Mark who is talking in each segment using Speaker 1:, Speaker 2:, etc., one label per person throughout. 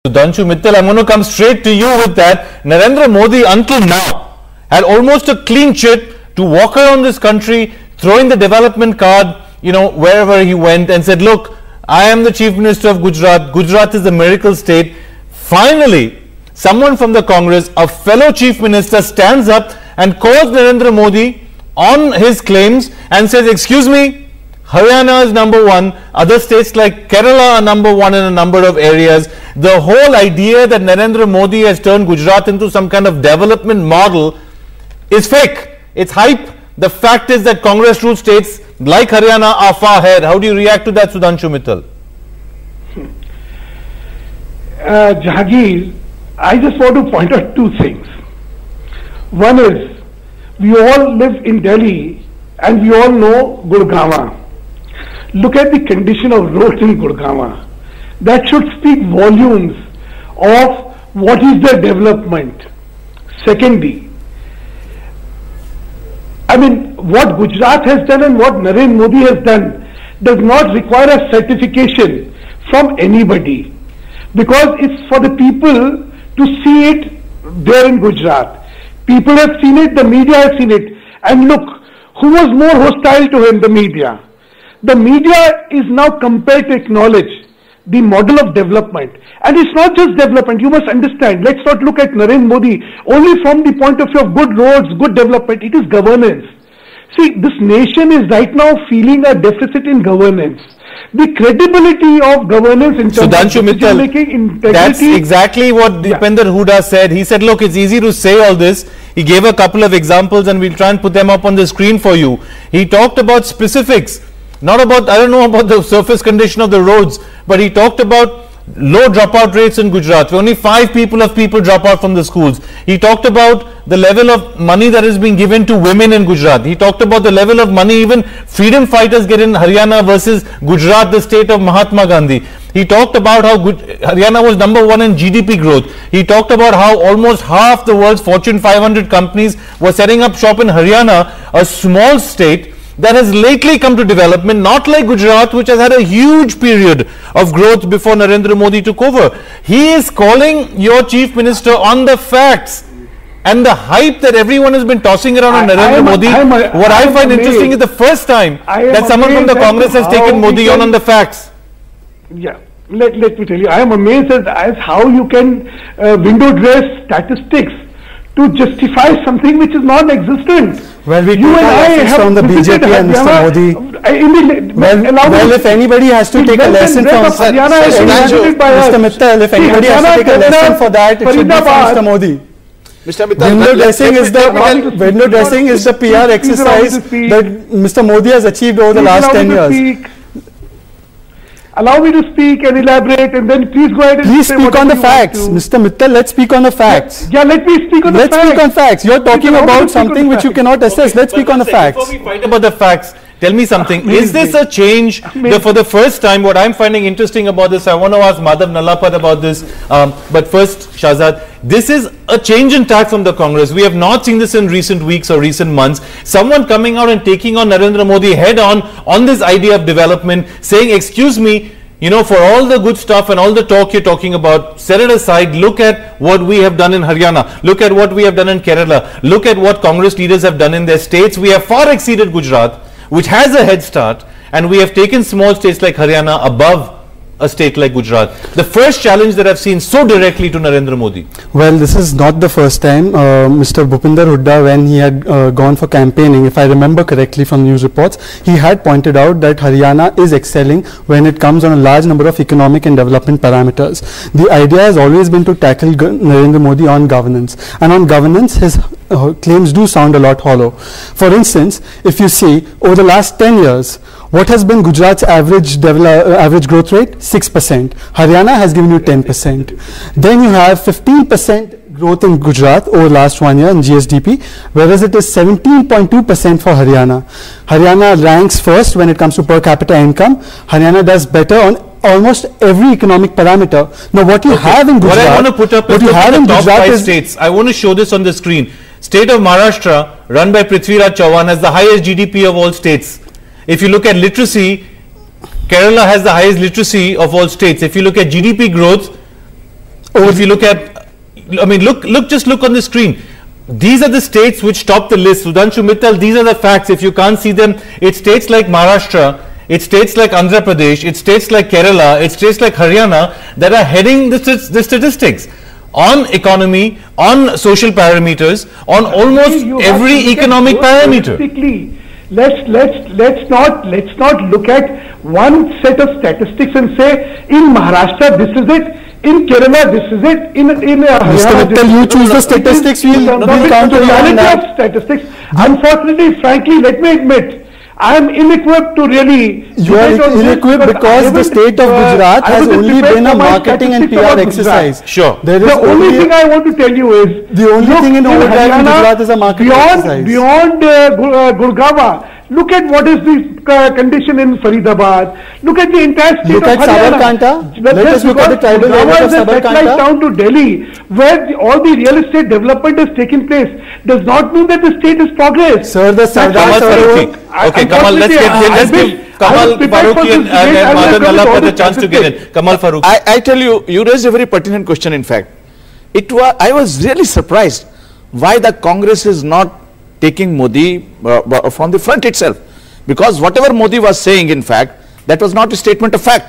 Speaker 1: Sudhanshu Mittal, I'm going to come straight to you with that. Narendra Modi, until now, had almost a clean chit to walk around this country, throwing the development card, wherever he went, and said, look, I am the Chief Minister of Gujarat. Gujarat is a miracle state. Finally, someone from the Congress, a fellow Chief Minister, stands up and calls Narendra Modi on his claims and says, excuse me, Haryana is number one, other states like Kerala are number one in a number of areas. The whole idea that Narendra Modi has turned Gujarat into some kind of development model is fake. It's hype. The fact is that Congress ruled states like Haryana are far ahead. How do you react to that, Sudhanshu Mittal?
Speaker 2: Jahangir, I just want to point out two things. One is, we all live in Delhi and we all know Gurgaon. Look at the condition of roads in Gurgaon. That should speak volumes of what is the development. Secondly, what Gujarat has done and what Narendra Modi has done does not require a certification from anybody, because it's for the people to see it there in Gujarat. People have seen it, the media has seen it, and look, who was more hostile to him? The media. The media is now compelled to acknowledge the model of development. And it's not just development, you must understand. Let's not look at Narendra Modi only from the point of view of good roads, good development. It is governance. See, this nation is right now feeling a deficit in governance. The credibility of governance in terms of decision-making, integrity.
Speaker 1: That's exactly what Dipender Hooda said. He said, look, it's easy to say all this. He gave a couple of examples and we'll try and put them up on the screen for you. He talked about specifics. Not about, I don't know about the surface condition of the roads, but he talked about low dropout rates in Gujarat. Only 5 people drop out from the schools. He talked about the level of money that is being given to women in Gujarat. He talked about the level of money even freedom fighters get in Haryana versus Gujarat, the state of Mahatma Gandhi. He talked about how Haryana was number one in GDP growth. He talked about how almost half the world's Fortune 500 companies were setting up shop in Haryana, a small state that has lately come to development, not like Gujarat, which has had a huge period of growth before Narendra Modi took over. He is calling your Chief Minister on the facts. And the hype that everyone has been tossing around on Narendra Modi, what I find interesting is the first time that someone from the Congress has taken Modi on the facts.
Speaker 2: Yeah, let me tell you, I am amazed as how you can window dress statistics to justify something which is non-existent.
Speaker 3: Well, we you and I have from the BJP and Mr. Modi. Well, if anybody has to take a lesson from Mr. Mittal, if anybody has to take a lesson for that, it should be from Mr. Modi.
Speaker 4: Mr. Mittal,
Speaker 3: window dressing is the PR exercise that Mr. Modi has achieved over the last 10 years.
Speaker 2: Allow me to speak and elaborate, and then please go ahead and
Speaker 3: please speak on the facts. Mr. Mittal, let's speak on the facts.
Speaker 2: Yeah, let me speak on the facts.
Speaker 3: Let's speak on facts. You're talking about something which you cannot assess. Let's speak on the facts.
Speaker 1: Before we fight about the facts, tell me something. Is this a change? For the first time, what I'm finding interesting about this, I want to ask Madhav Nalapat about this. But first, Shahzad, this is a change in tack from the Congress. We have not seen this in recent weeks or recent months. Someone coming out and taking on Narendra Modi head on this idea of development, saying, excuse me, for all the good stuff and all the talk you're talking about, set it aside. Look at what we have done in Haryana. Look at what we have done in Kerala. Look at what Congress leaders have done in their states. We have far exceeded Gujarat, which has a head start, and we have taken small states like Haryana above a state like Gujarat. The first challenge that I've seen so directly to Narendra Modi.
Speaker 3: Well, this is not the first time. Mr. Bhupinder Hooda, when he had gone for campaigning, if I remember correctly from news reports, he had pointed out that Haryana is excelling when it comes on a large number of economic and development parameters. The idea has always been to tackle Narendra Modi on governance. And on governance, his claims do sound a lot hollow. For instance, if you see, over the last 10 years, what has been Gujarat's average growth rate? 6%. Haryana has given you 10%. Then you have 15% growth in Gujarat over the last 1 year in GSDP, whereas it is 17.2% for Haryana. Haryana ranks first when it comes to per capita income. Haryana does better on almost every economic parameter. Now, what you have in Gujarat,
Speaker 1: what I want to put up is the top 5 states. I want to show this on the screen. State of Maharashtra, run by Prithviraj Chauhan, has the highest GDP of all states. If you look at literacy, Kerala has the highest literacy of all states. If you look at GDP growth, If you look at, I mean, just look on the screen. These are the states which top the list. Sudhanshu Mittal, these are the facts. If you can't see them, it's states like Maharashtra, it's states like Andhra Pradesh, it's states like Kerala, it's states like Haryana that are heading the statistics on economy, on social parameters, on almost every economic parameter.
Speaker 2: Let's not look at one set of statistics and say in Maharashtra this is it, in Kerala this is it, in Haryana this is it.
Speaker 3: You choose the statistics, we'll count the
Speaker 2: reality of statistics. Unfortunately, frankly, let me admit, I am ill-equipped to really...
Speaker 3: You are ill-equipped because the state of Gujarat has only been a marketing and PR exercise.
Speaker 1: Sure.
Speaker 2: The only thing I want to tell you is...
Speaker 3: The only thing in Haryana, Gujarat is a marketing exercise.
Speaker 2: Beyond Gurgaon, look at what is the condition in Faridabad. Look at the entire state
Speaker 3: of
Speaker 2: Haryana.
Speaker 3: Let us look at the tribal area of Sabarkanta.
Speaker 2: Down to Delhi, where all the real estate development has taken place, does not mean that the state is progress.
Speaker 3: Sir, the Sardar Sarovar...
Speaker 1: Okay, Kamal, let's give Kamal Farooqi and Madan Allah the chance to get in. Kamal Farooqi.
Speaker 4: I tell you, you raised a very pertinent question. In fact, I was really surprised why the Congress is not taking Modi from the front itself, because whatever Modi was saying, in fact, that was not a statement of fact,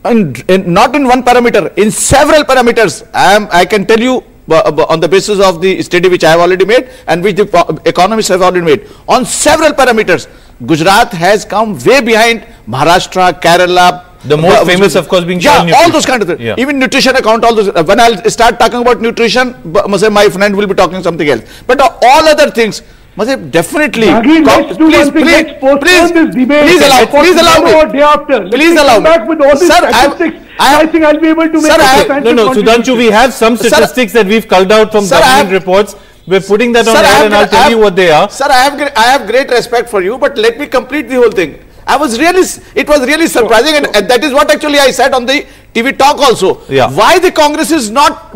Speaker 4: and not in one parameter, in several parameters. I can tell you on the basis of the study which I have already made and which the economists have already made, on several parameters, Gujarat has come way behind Maharashtra, Kerala.
Speaker 1: The most famous, of course, being
Speaker 4: all those kind of things. Yeah. Even nutrition account, all those. When I'll start talking about nutrition, my friend will be talking something else. But all other things, definitely.
Speaker 2: Please
Speaker 4: allow me. Sir,
Speaker 2: I think I'll be able to make
Speaker 1: No, Sudhanshu, we have some statistics that we've culled out from government reports. We're putting that on air and I'll tell you what they are.
Speaker 4: Sir, I have great respect for you, but let me complete the whole thing. It was really surprising, and that is what actually I said on the TV talk also.
Speaker 1: Yeah.
Speaker 4: Why the Congress is not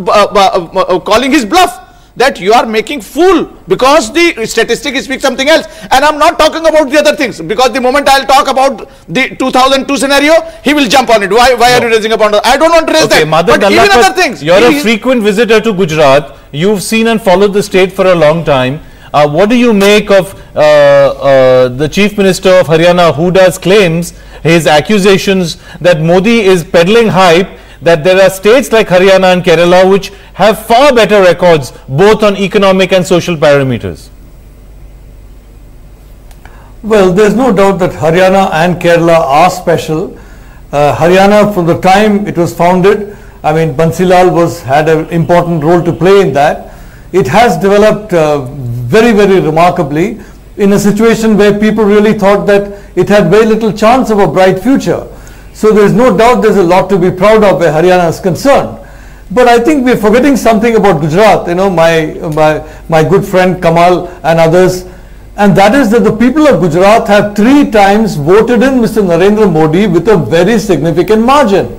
Speaker 4: calling his bluff? That you are making fool, because the statistics speak something else, and I'm not talking about the other things, because the moment I'll talk about the 2002 scenario, he will jump on it. Why are you raising upon that? I don't want to raise that.
Speaker 1: Madan
Speaker 4: but even other things.
Speaker 1: You're a frequent visitor to Gujarat. You've seen and followed the state for a long time. What do you make of the Chief Minister of Haryana, Hooda's claims, his accusations that Modi is peddling hype, that there are states like Haryana and Kerala which have far better records both on economic and social parameters?
Speaker 5: Well, there's no doubt that Haryana and Kerala are special. Haryana, from the time it was founded, I mean, Bansilal had an important role to play in that. It has developed very, very remarkably in a situation where people really thought that it had very little chance of a bright future. So there is no doubt there's a lot to be proud of where Haryana is concerned. But I think we're forgetting something about Gujarat, you know, my good friend Kamal and others, and that is that the people of Gujarat have 3 times voted in Mr. Narendra Modi with a very significant margin.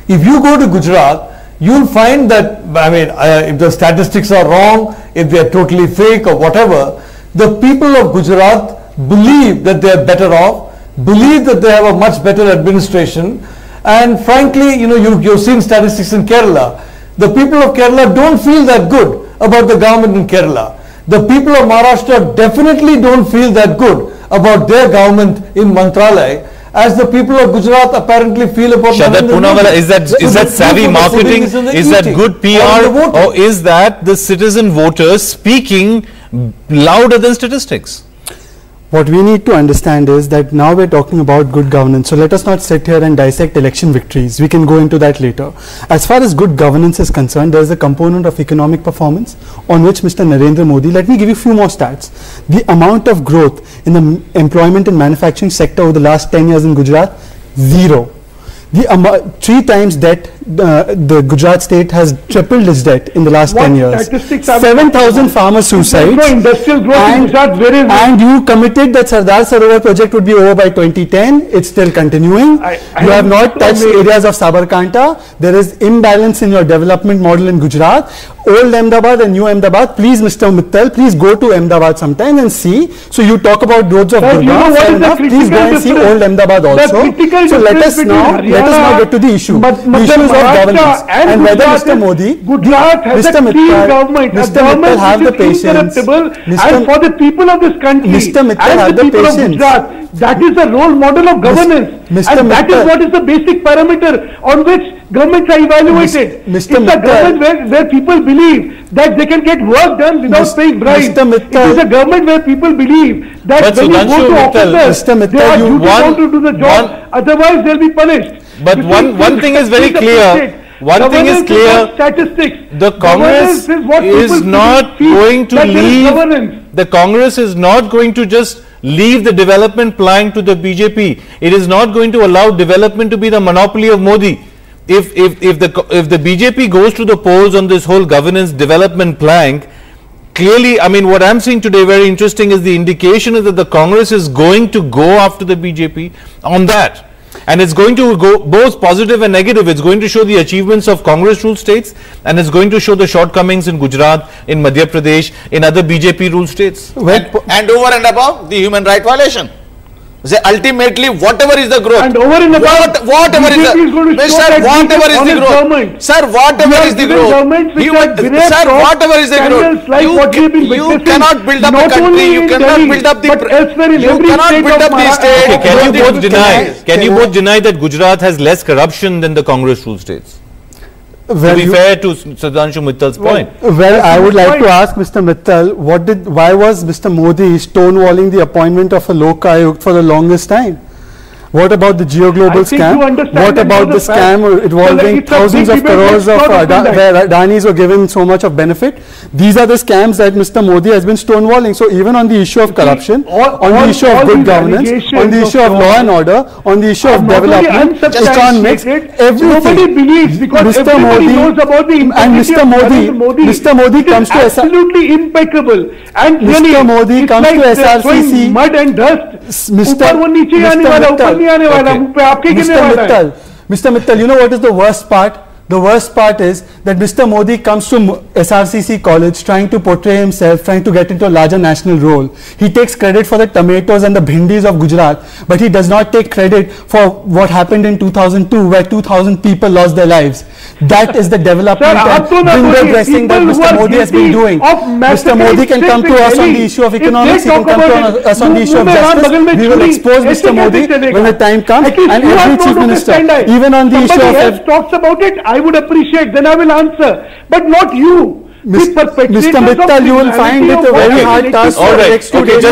Speaker 5: If you go to Gujarat, you'll find that, I mean, if the statistics are wrong, if they're totally fake or whatever, the people of Gujarat believe that they're better off, believe that they have a much better administration, and frankly, you know, you've seen statistics in Kerala. The people of Kerala don't feel that good about the government in Kerala. The people of Maharashtra definitely don't feel that good about their government in Mantralaya, as the people of Gujarat apparently feel about
Speaker 1: Shadat Poonawalla. Is that savvy marketing? Is that good PR? Or is that the citizen voters speaking louder than statistics?
Speaker 3: What we need to understand is that now we're talking about good governance. So let us not sit here and dissect election victories. We can go into that later. As far as good governance is concerned, there is a component of economic performance on which Mr. Narendra Modi, let me give you a few more stats. The amount of growth in the employment and manufacturing sector over the last 10 years in Gujarat, 0. The 3 times debt, the Gujarat state has tripled its debt in the last 10 years. 7,000 farmer suicides.
Speaker 2: No industrial growth in Gujarat, where is
Speaker 3: and you committed that Sardar Sarovar project would be over by 2010. It's still continuing. You have not touched areas of Sabarkanta. There is imbalance in your development model in Gujarat. Old Ahmedabad and New Ahmedabad. Please, Mr. Mittal, please go to Ahmedabad sometime and see. So you talk about roads of Gurgaon. Please go and see Old Ahmedabad also. So let us now get to the issue. The issue is issue of governance. And whether Mr. Modi,
Speaker 2: Gujarat has
Speaker 3: Mr.
Speaker 2: a clean
Speaker 3: Mittal,
Speaker 2: government,
Speaker 3: Mr. Mittal have the patience.
Speaker 2: And for the people of this country,
Speaker 3: Mr. Mittal
Speaker 2: and
Speaker 3: have
Speaker 2: the
Speaker 3: the
Speaker 2: people of
Speaker 3: patience.
Speaker 2: Gujarat, that is the role model of governance.
Speaker 3: Mr.
Speaker 2: And that is
Speaker 3: Mittal,
Speaker 2: what is the basic parameter on which governments are evaluated.
Speaker 3: Mr.
Speaker 2: It's a
Speaker 3: Mittal,
Speaker 2: government where people believe that they can get work done without paying bribes.
Speaker 3: Mr. Mittal,
Speaker 2: it is a government where people believe that
Speaker 1: But
Speaker 2: when you go
Speaker 1: Sudhanshu
Speaker 2: to
Speaker 1: Mittal,
Speaker 2: officers,
Speaker 3: Mr. Mittal,
Speaker 2: they are
Speaker 3: you
Speaker 2: duty bound to do the job, otherwise they'll be punished.
Speaker 1: But one thing is very clear. One thing is clear.
Speaker 2: Statistics.
Speaker 1: The Congress is not going to leave. The Congress is not going to just leave the development plank to the BJP. It is not going to allow development to be the monopoly of Modi. If the BJP goes to the polls on this whole governance development plank, clearly, I mean, what I'm seeing today very interesting is the indication is that the Congress is going to go after the BJP on that. And it's going to go both positive and negative. It's going to show the achievements of Congress ruled states, and it's going to show the shortcomings in Gujarat, in Madhya Pradesh, in other BJP ruled states.
Speaker 4: And over and above the human right violation. Say ultimately, whatever is the growth,
Speaker 2: and over and above,
Speaker 4: whatever is the Mr. Whatever is the growth, sir, whatever is the growth, sir, whatever is the growth, you cannot build up a country, you cannot build up the, you cannot build up the state.
Speaker 1: Okay, can you both deny that Gujarat has less corruption than the Congress ruled states? To be fair to Sudhanshu Mittal's point.
Speaker 3: Well, I would like to ask Mr. Mittal, why was Mr. Modi stonewalling the appointment of a Lok Ayukt for the longest time? What about the Geo-Global scam? What about the scam involving thousands of crores of where Adanis were given so much of benefit? These are the scams that Mr. Modi has been stonewalling. So even on the issue of corruption, on the issue of good governance, on the issue of law and order, on the issue of development, it's on mix everything.
Speaker 2: Nobody believes because everybody knows about the
Speaker 3: integrity of Mr. Modi comes to
Speaker 2: absolutely impeccable. And
Speaker 3: Mr. Modi comes to SRCC.
Speaker 2: Mud and dust.
Speaker 3: Mr. Mittal, you know what is the worst part? The worst part is that Mr. Modi comes to SRCC college trying to portray himself, trying to get into a larger national role. He takes credit for the tomatoes and the bhindis of Gujarat, but he does not take credit for what happened in 2002 where 2,000 people lost their lives. That is the development and window dressing that Mr. Modi has been doing. Mr. Modi can come to us on the issue of economics, he can come to us on the issue of justice. We will expose Mr. Modi when the time comes, and every chief minister, even on the issue of...
Speaker 2: talks about it, I would appreciate, then I will answer, but not you.
Speaker 3: Mr. Mittal, you will find it a very hard task for the next 2 days.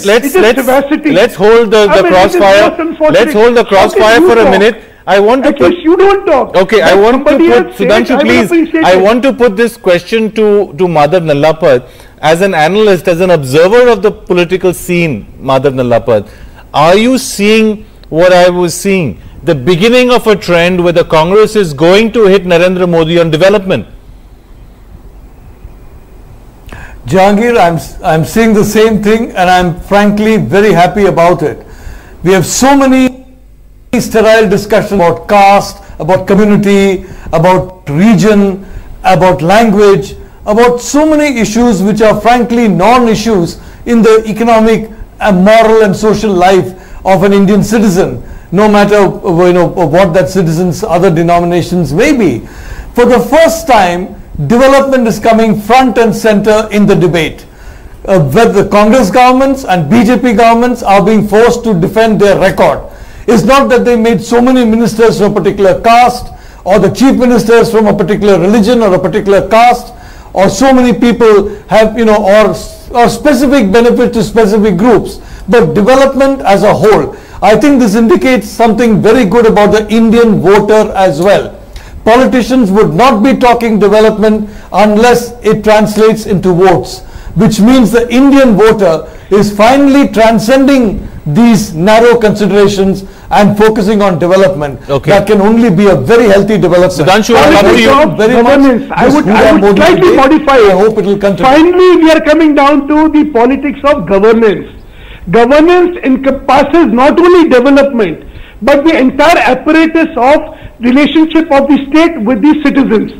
Speaker 1: Let's hold the crossfire. Let's hold the crossfire for a minute. I want to put,
Speaker 2: you don't talk.
Speaker 1: Okay, I want to put, Sudhanshu, please, I want to put this question to Madhav Nallapad. As an analyst, as an observer of the political scene, Madhav Nallapad, are you seeing what I was seeing? The beginning of a trend where the Congress is going to hit Narendra Modi on development?
Speaker 5: Jahangir, I'm seeing the same thing, and I'm frankly very happy about it. We have so many sterile discussions about caste, about community, about region, about language, about so many issues which are frankly non-issues in the economic and moral and social life of an Indian citizen, no matter what that citizen's other denominations may be. For the first time, development is coming front and center in the debate. Where the Congress governments and BJP governments are being forced to defend their record. It's not that they made so many ministers from a particular caste, or the chief ministers from a particular religion or a particular caste, or so many people have, or specific benefit to specific groups, but development as a whole. I think this indicates something very good about the Indian voter as well. Politicians would not be talking development unless it translates into votes, which means the Indian voter is finally transcending these narrow considerations and focusing on development.
Speaker 1: Okay.
Speaker 5: That can only be a very healthy development.
Speaker 1: Sudhanshu,
Speaker 2: I would slightly modify it.
Speaker 5: I hope it will continue.
Speaker 2: Finally, we are coming down to the politics of governance. Governance encompasses not only development, but the entire apparatus of relationship of the state with the citizens.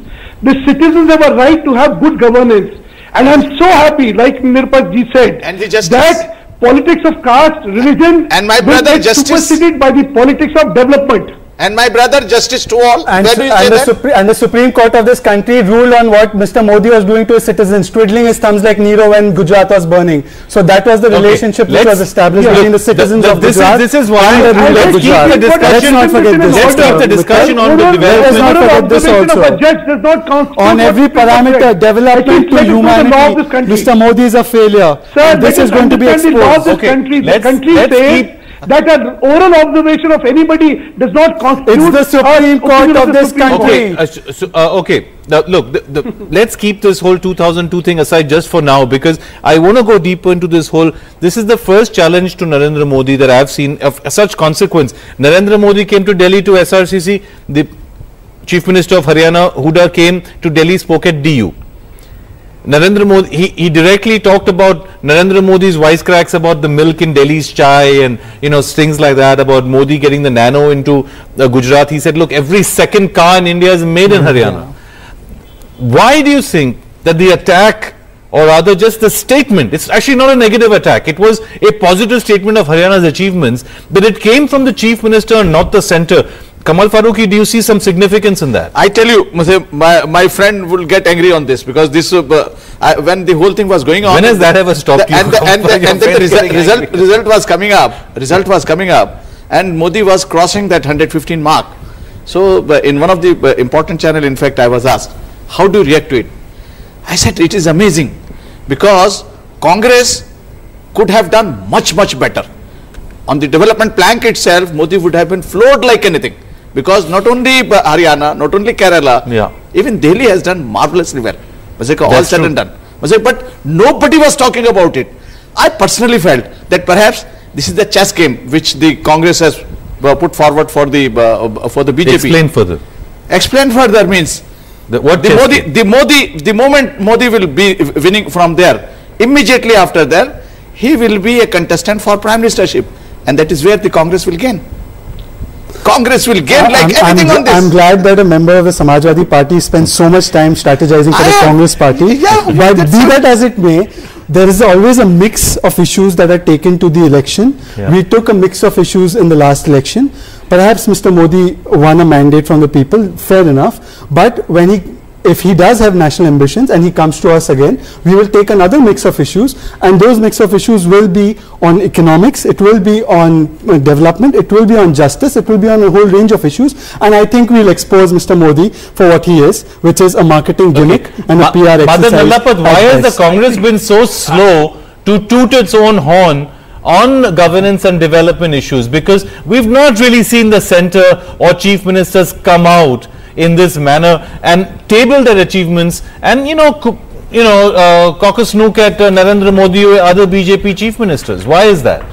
Speaker 2: The citizens have a right to have good governance. And I'm so happy, like Nirpal ji said,
Speaker 4: and
Speaker 2: that politics of caste, religion,
Speaker 4: and my brother
Speaker 2: will get superseded by the politics of development.
Speaker 4: And my brother, justice to all.
Speaker 3: And, the Supreme Court of this country ruled on what Mr. Modi was doing to his citizens, twiddling his thumbs like Nero when Gujarat was burning. So that was the relationship which was established between the citizens of Gujarat.
Speaker 1: This is why
Speaker 3: and the ruler of Gujarat.
Speaker 1: Let's not forget this. Let's keep the discussion on the development.
Speaker 3: Let's not forget this also. On every parameter, development to humanity, Mr. Modi is a failure.
Speaker 2: Sir,
Speaker 3: this is going to be exposed.
Speaker 2: The country says that an oral observation of anybody does not constitute.
Speaker 3: It's the Supreme Court of this country.
Speaker 1: Okay. Now, look, let's keep this whole 2002 thing aside just for now, because I want to go deeper into this whole. This is the first challenge to Narendra Modi that I have seen of such consequence. Narendra Modi came to Delhi to SRCC. The Chief Minister of Haryana, Hooda, came to Delhi, spoke at DU. Narendra Modi, he directly talked about Narendra Modi's wisecracks about the milk in Delhi's chai and, you know, things like that, about Modi getting the nano into Gujarat. He said, look, every second car in India is made in Haryana. Why do you think that the attack, or rather just the statement, it's actually not a negative attack, it was a positive statement of Haryana's achievements, but it came from the Chief Minister and not the centre. Kamal Farooqi, do you see some significance in that?
Speaker 4: I tell you, my friend will get angry on this, because this when the whole thing was going on.
Speaker 1: When has that ever stopped you?
Speaker 4: And the result was coming up. Result was coming up, and Modi was crossing that 115 mark. So in one of the important channel, in fact, I was asked, how do you react to it? I said it is amazing, because Congress could have done much better. On the development plank itself, Modi would have been floored like anything. Because not only Haryana, not only Kerala, even Delhi has done marvelously well. All said and done. But nobody was talking about it. I personally felt that perhaps this is the chess game which the Congress has put forward for the BJP.
Speaker 1: Explain further.
Speaker 4: Explain further means the moment Modi will be winning from there, immediately after that, he will be a contestant for prime ministership, and that is where the Congress will gain. Congress will gain anything on this.
Speaker 3: I'm glad that a member of the Samajwadi Party spends so much time strategizing for the Congress Party. But be that as it may, there is always a mix of issues that are taken to the election. We took a mix of issues in the last election. Perhaps Mr. Modi won a mandate from the people, fair enough. But if he does have national ambitions and he comes to us again, we will take another mix of issues, and those mix of issues will be on economics, it will be on development, it will be on justice, it will be on a whole range of issues, and I think we'll expose Mr. Modi for what he is, which is a marketing gimmick and a PR exercise.
Speaker 1: Madan, why has the Congress been so slow to toot its own horn on governance and development issues? Because we've not really seen the centre or chief ministers come out in this manner and table their achievements and caucus snook at Narendra Modi or other BJP chief ministers. Why is that?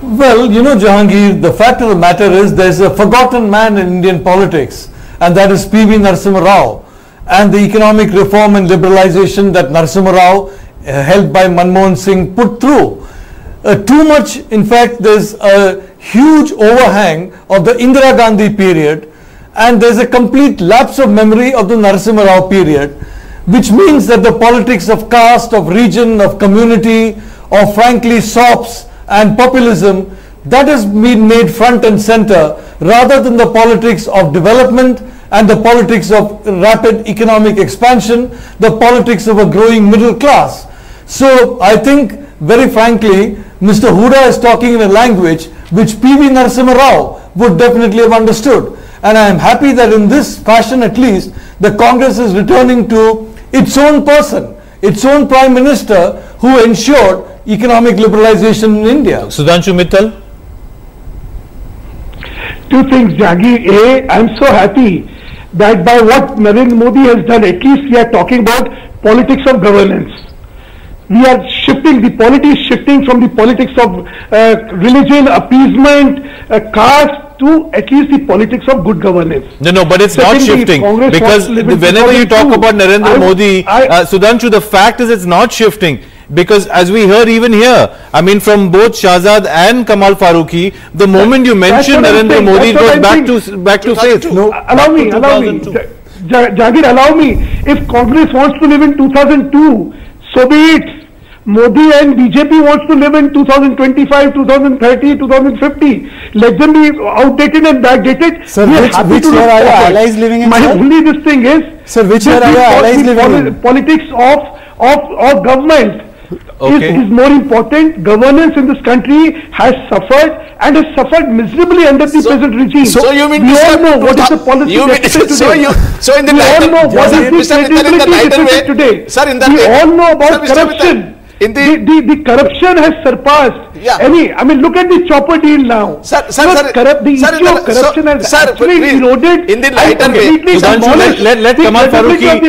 Speaker 5: Well, Jahangir, the fact of the matter is there's a forgotten man in Indian politics, and that is P.V. Narasimha Rao, and the economic reform and liberalization that Narasimha Rao, helped by Manmohan Singh, put through. Too much, in fact, there's a huge overhang of the Indira Gandhi period, and there's a complete lapse of memory of the Narasimha Rao period, which means that the politics of caste, of region, of community, or frankly SOPs and populism, that has been made front and center, rather than the politics of development and the politics of rapid economic expansion, the politics of a growing middle class. So I think, very frankly, Mr. Hooda is talking in a language which P.V. Narasimha Rao would definitely have understood. And I am happy that in this fashion at least, the Congress is returning to its own person, its own Prime Minister who ensured economic liberalization in India.
Speaker 1: Sudhanshu Mittal?
Speaker 2: Two things, Jagi. A, I am so happy that by what Narendra Modi has done, at least we are talking about politics of governance. We are shifting, the polity is shifting from the politics of religion, appeasement, caste, to at least the politics of good governance.
Speaker 1: No, but it's not shifting, because whenever you talk about Narendra Modi, Sudhanshu, the fact is it's not shifting. Because as we heard even here, I mean from both Shahzad and Kamal Farooqi, the moment you mention Narendra Modi, it goes back to faith.
Speaker 2: No, allow me. Jagir, allow me. If Congress wants to live in 2002, so be it. Modi and BJP wants to live in 2025, 2030, 2050. Let them be outdated and backdated.
Speaker 3: Sir, which year are your allies living in?
Speaker 2: My only this thing is,
Speaker 3: sir, which year are your allies living in?
Speaker 2: Politics of government is more important. Governance in this country has suffered and has suffered miserably under the present regime.
Speaker 4: So you mean
Speaker 2: we all know what is the policy today.
Speaker 4: So in the
Speaker 2: we all know what is the credibility today.
Speaker 4: Sir, in the
Speaker 2: we all know about
Speaker 4: sir,
Speaker 2: corruption. The corruption has surpassed any. I mean, look at the chopper deal now.
Speaker 4: The
Speaker 2: issue of corruption has actually eroded
Speaker 4: in the lighter way.
Speaker 1: Let Kamal Farooqui.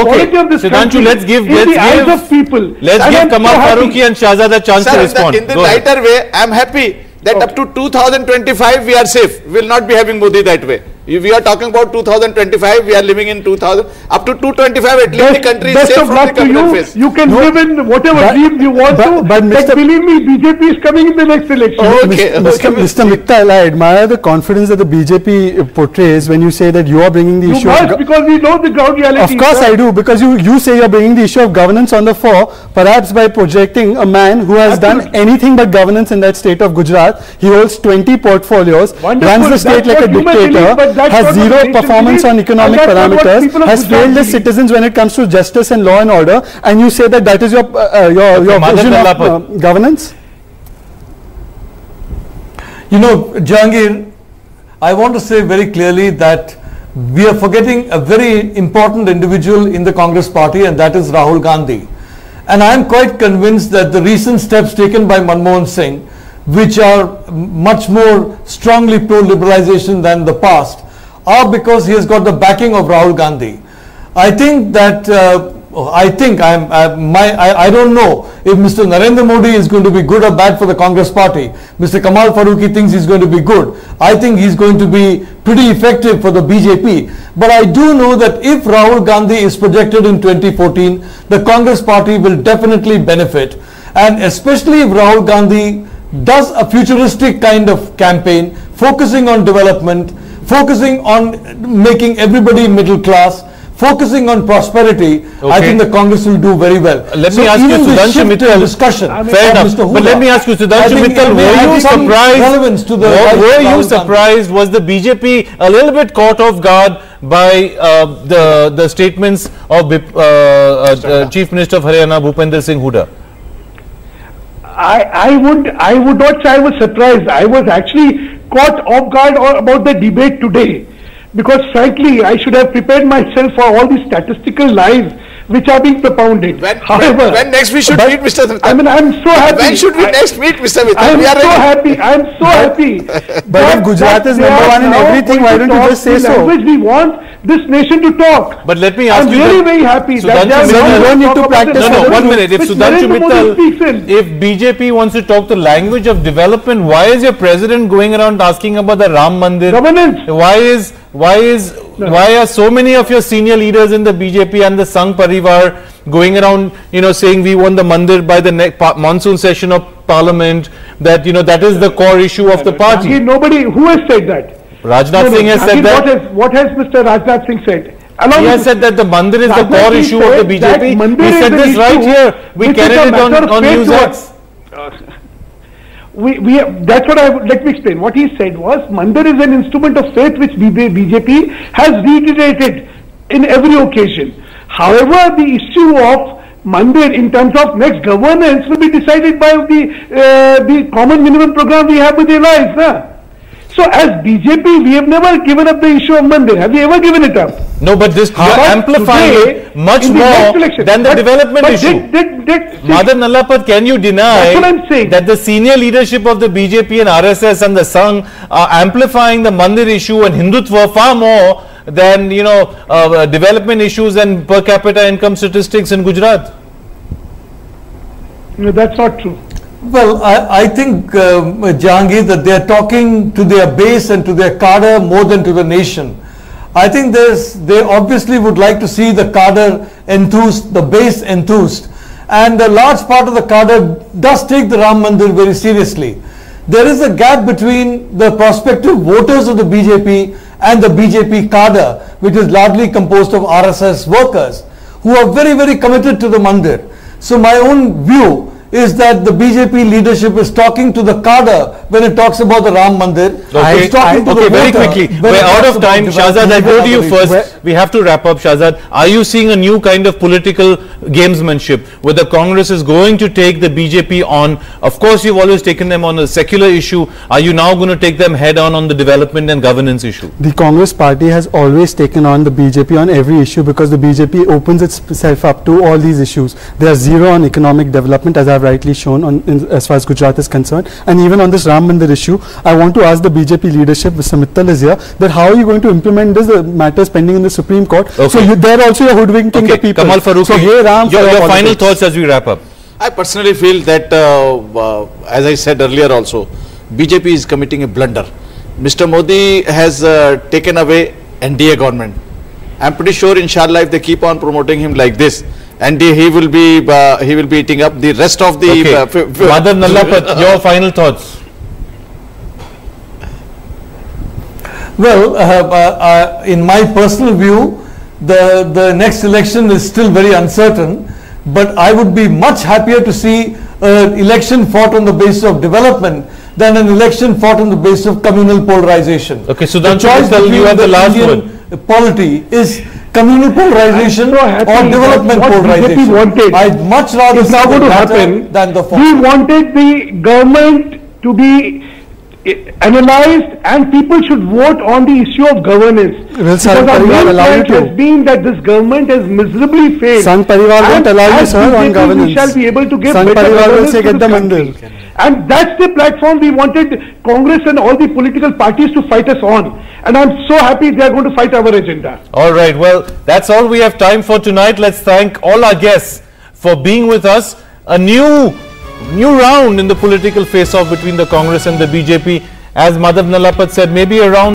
Speaker 1: Okay, Sudhanshu, let's give Kamal Farooqui and Shahzad a chance to respond.
Speaker 4: In the lighter way, I am happy that up to 2025 we are safe. We will not be having Modi that way. If we are talking about 2025, we are living in 2000. Up to 225, at least the country is safe from the capital phase.
Speaker 2: You can live in whatever dreams you want but believe me, BJP is coming in the next election.
Speaker 3: Mr. Mittal, I admire the confidence that the BJP portrays when you say that you are bringing the issue
Speaker 2: of... because we know the ground reality.
Speaker 3: Of course I do, because you say you are bringing the issue of governance on the fore, perhaps by projecting a man who has done anything but governance in that state of Gujarat. He holds 20 portfolios, runs the state like a dictator, has zero performance on economic parameters, has failed the citizens when it comes to justice and law and order, and you say that is your vision of governance?
Speaker 5: You know, Jahangir, I want to say very clearly that we are forgetting a very important individual in the Congress party, and that is Rahul Gandhi. And I am quite convinced that the recent steps taken by Manmohan Singh, which are much more strongly pro-liberalization than the past, are because he has got the backing of Rahul Gandhi. I think that I don't know if Mr. Narendra Modi is going to be good or bad for the Congress party. Mr. Kamal Farooqui thinks he's going to be good. I think he's going to be pretty effective for the BJP. But I do know that if Rahul Gandhi is projected in 2014, the Congress party will definitely benefit. And especially if Rahul Gandhi does a futuristic kind of campaign, focusing on development, focusing on making everybody middle class, focusing on prosperity, I think the Congress will do very well.
Speaker 1: Let me ask you, Sudhanshu Mittal,
Speaker 5: discussion.
Speaker 1: Fair enough. But let me ask you, Sudhanshu Mittal, were you surprised? Were you surprised? Was the BJP a little bit caught off guard by the statements of Chief Minister of Haryana, Bhupinder Singh Hooda?
Speaker 2: I would not say I was surprised. I was actually caught off guard about the debate today, because frankly I should have prepared myself for all these statistical lies which are being propounded.
Speaker 4: When next we should meet, Mr. Mittal?
Speaker 2: I mean, I'm so happy.
Speaker 4: When should we next meet, Mr. Mittal?
Speaker 2: I'm so happy. I'm so happy.
Speaker 3: But if Gujarat is number one in everything, why don't you just say so?
Speaker 2: We want this nation to talk.
Speaker 1: But let me ask you,
Speaker 2: I'm very happy that
Speaker 3: you don't need to practice.
Speaker 1: No, 1 minute. If Sudhanshu Mittal, if BJP wants to talk the language of development, why is your president going around asking about the Ram Mandir?
Speaker 2: Governance.
Speaker 1: Why are so many of your senior leaders in the BJP and the Sangh Parivar going around, saying we want the Mandir by the next monsoon session of Parliament, that, that is the core issue of the party?
Speaker 2: Nobody, who has said that?
Speaker 1: Rajnath Singh has said that.
Speaker 2: What has Mr. Rajnath Singh said?
Speaker 1: He has said that the Mandir is the core issue of the BJP. He said this right here. We carried it on NewsX.
Speaker 2: That's what let me explain. What he said was, Mandir is an instrument of faith which BJP has reiterated in every occasion. However, the issue of Mandir in terms of next governance will be decided by the common minimum program we have with the allies. So as BJP, we have never given up the issue of Mandir. Have we ever given it up?
Speaker 1: No, but this amplifying it much more than the development issue. Madan Nallapad, can you deny that the senior leadership of the BJP and RSS and the Sangh are amplifying the Mandir issue and Hindutva far more than, development issues and per capita income statistics in Gujarat?
Speaker 2: No, that's not true.
Speaker 5: Well, I think, Jahangir, that they are talking to their base and to their cadre more than to the nation. I think they obviously would like to see the cadre enthused, the base enthused. And a large part of the cadre does take the Ram Mandir very seriously. There is a gap between the prospective voters of the BJP and the BJP cadre, which is largely composed of RSS workers, who are very, very committed to the Mandir. So my own view is that the BJP leadership is talking to the cadre when it talks about the Ram Mandir.
Speaker 1: Okay,
Speaker 5: It's talking to the
Speaker 1: very
Speaker 5: voter
Speaker 1: quickly.
Speaker 5: when
Speaker 1: We're
Speaker 5: it
Speaker 1: out
Speaker 5: talks
Speaker 1: of
Speaker 5: about
Speaker 1: time. Shahzad, I go to you first. We have to wrap up, Shahzad. Are you seeing a new kind of political gamesmanship where the Congress is going to take the BJP on? Of course, you've always taken them on a secular issue. Are you now going to take them head on the development and governance issue?
Speaker 3: The Congress party has always taken on the BJP on every issue because the BJP opens itself up to all these issues. They are zero on economic development, as I've rightly shown, as far as Gujarat is concerned. And even on this Ram Mandir issue, I want to ask the BJP leadership, Mr. Mittal is here, that how are you going to implement this matters pending in the Supreme Court?
Speaker 1: Okay.
Speaker 3: So there also you're hoodwinking the people.
Speaker 1: Kamal Farooqi,
Speaker 3: so hey Ram,
Speaker 1: your final thoughts as we wrap up.
Speaker 4: I personally feel that, as I said earlier also, BJP is committing a blunder. Mr. Modi has taken away NDA government. I'm pretty sure, inshallah, if they keep on promoting him like this, and he will be eating up the rest of the.
Speaker 1: Madhav Nallapat, your final thoughts.
Speaker 5: Well, in my personal view, the next election is still very uncertain, but I would be much happier to see an election fought on the basis of development than an election fought on the basis of communal polarization.
Speaker 1: Okay, Sudhanshu Mittal, you have the last word.
Speaker 5: Polity is communal polarization or development polarization. I'd much rather see
Speaker 2: now going to happen
Speaker 5: than the former.
Speaker 2: We wanted the government to be analyzed and people should vote on the issue of governance.
Speaker 3: Well, San Parivar allow you to.
Speaker 2: Has been that this government has miserably failed.
Speaker 3: San Parivar won't allow you, sir, on governance.
Speaker 2: We shall be able to give
Speaker 3: San
Speaker 2: better
Speaker 3: Parivar will
Speaker 2: governance
Speaker 3: say
Speaker 2: to
Speaker 3: get
Speaker 2: this
Speaker 3: the
Speaker 2: country.
Speaker 3: mandir.
Speaker 2: And that's the platform we wanted Congress and all the political parties to fight us on. And I'm so happy they are going to fight our agenda.
Speaker 1: All right, well, that's all we have time for tonight. Let's thank all our guests for being with us. A new round in the political face-off between the Congress and the BJP. As Madhav Nallapat said, maybe around